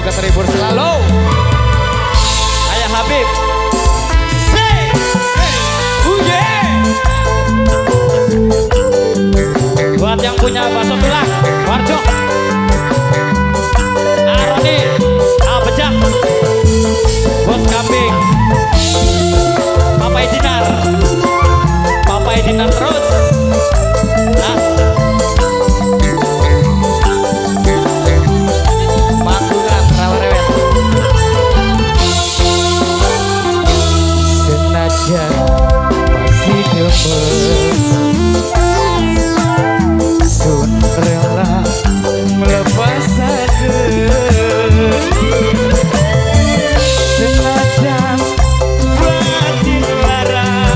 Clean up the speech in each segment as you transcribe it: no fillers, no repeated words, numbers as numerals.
semoga terhibur selalu. Ayah Habib. Buat yang punya bakso tulang, Warjo, Aroni, Abejak, Bos Kambing, Papa Dinar terus. Nah, Manggungan Rawarewet. Senajan masih demen, sun rela melepas senajan batin larang,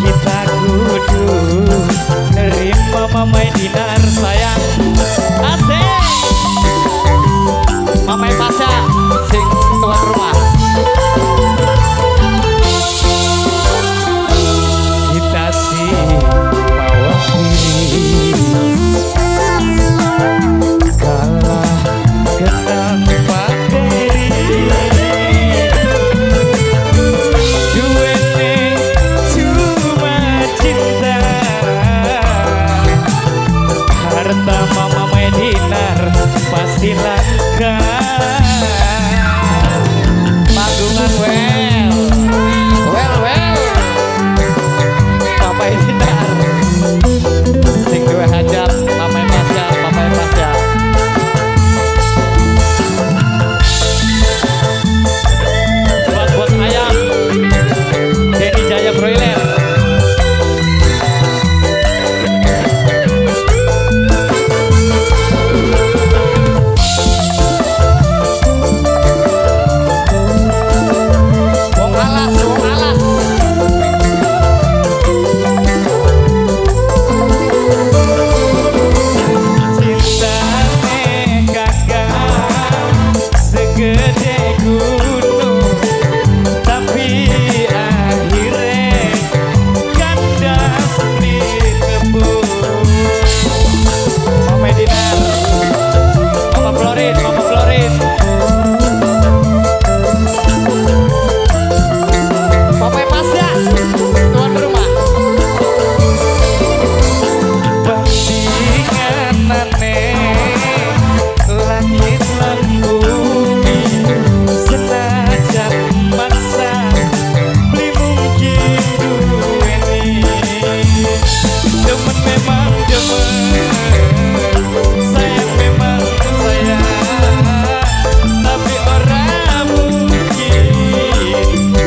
kita kudu nerima Mamai Dinar sayang. Asik Mamai Pasha sing tuan rumah. Kita sih bawa diri kalah kenang materi, duene cuma cinta, harta Mamai Dinar pasti langka. Manggungan well Mamai Dinar sing duwe hajat Mamai Pasha. Buat bos ayam Denny Jaya Broiler. Wong alas cintane kakak segede gunung, tapi akhirnya kandas di kebun. Mamai Dinar, Mama Florin, Mamai Pasha tuan rumah. Bandingan aneh langit lan bumi, senajan masa beli mungkin duweni. Demen memang demen, sayang memang sayang, tapi orang mungkin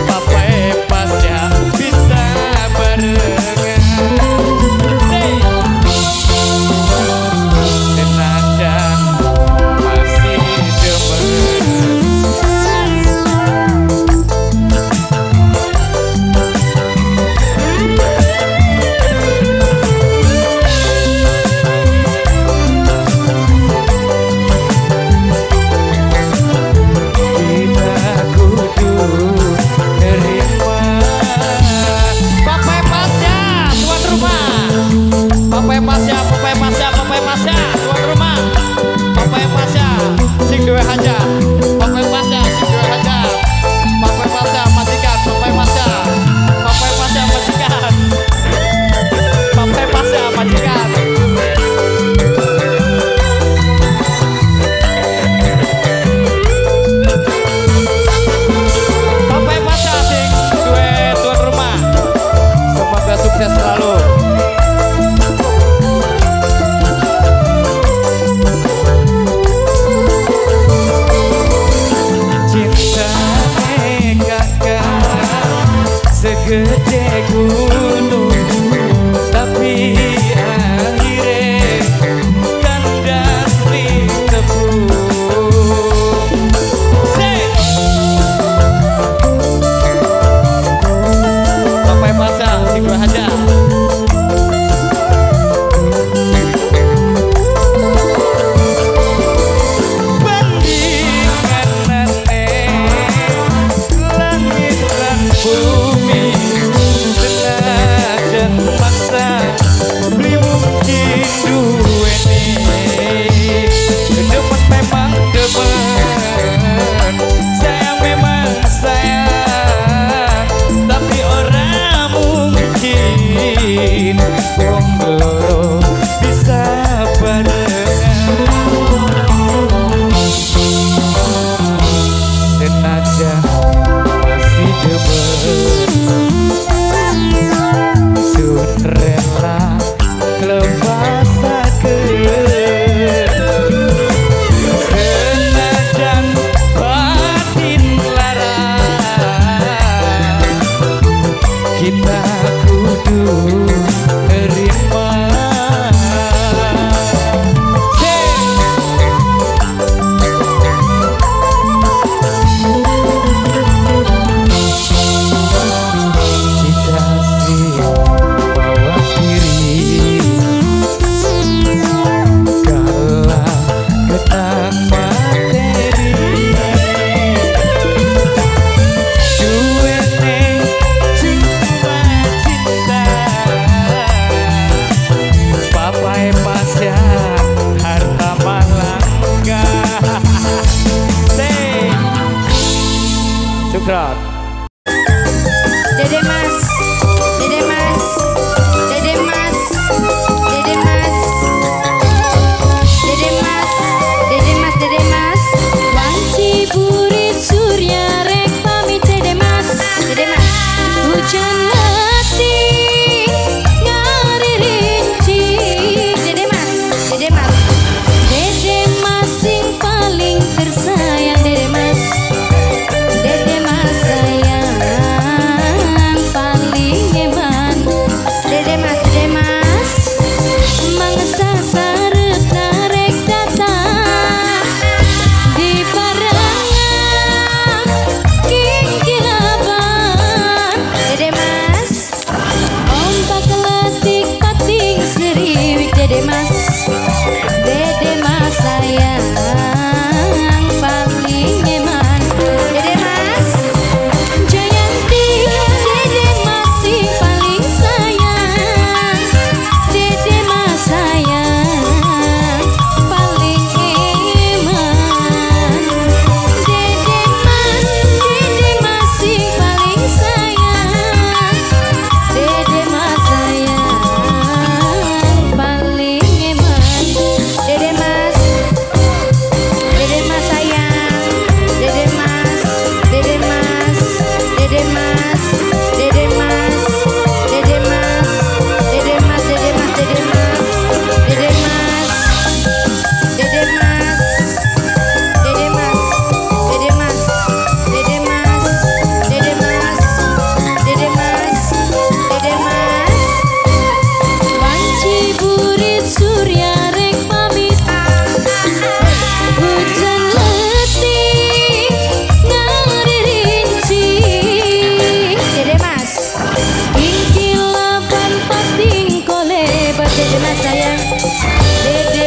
Papai Pasha bisa barengan. Senajan masih demen, kita kudu nerima Papai Pasha tuan rumah. Papai Pasha tuan rumah. Papai Pasha sing duwe hajat. Papai Pasha sing duwe hajat. Papai Pasha majikan. Papai Pasha majikan. Papai Pasha majikan. Papai Pasha sing duwe tuan rumah. Semoga sukses selalu. jelas sayang Dede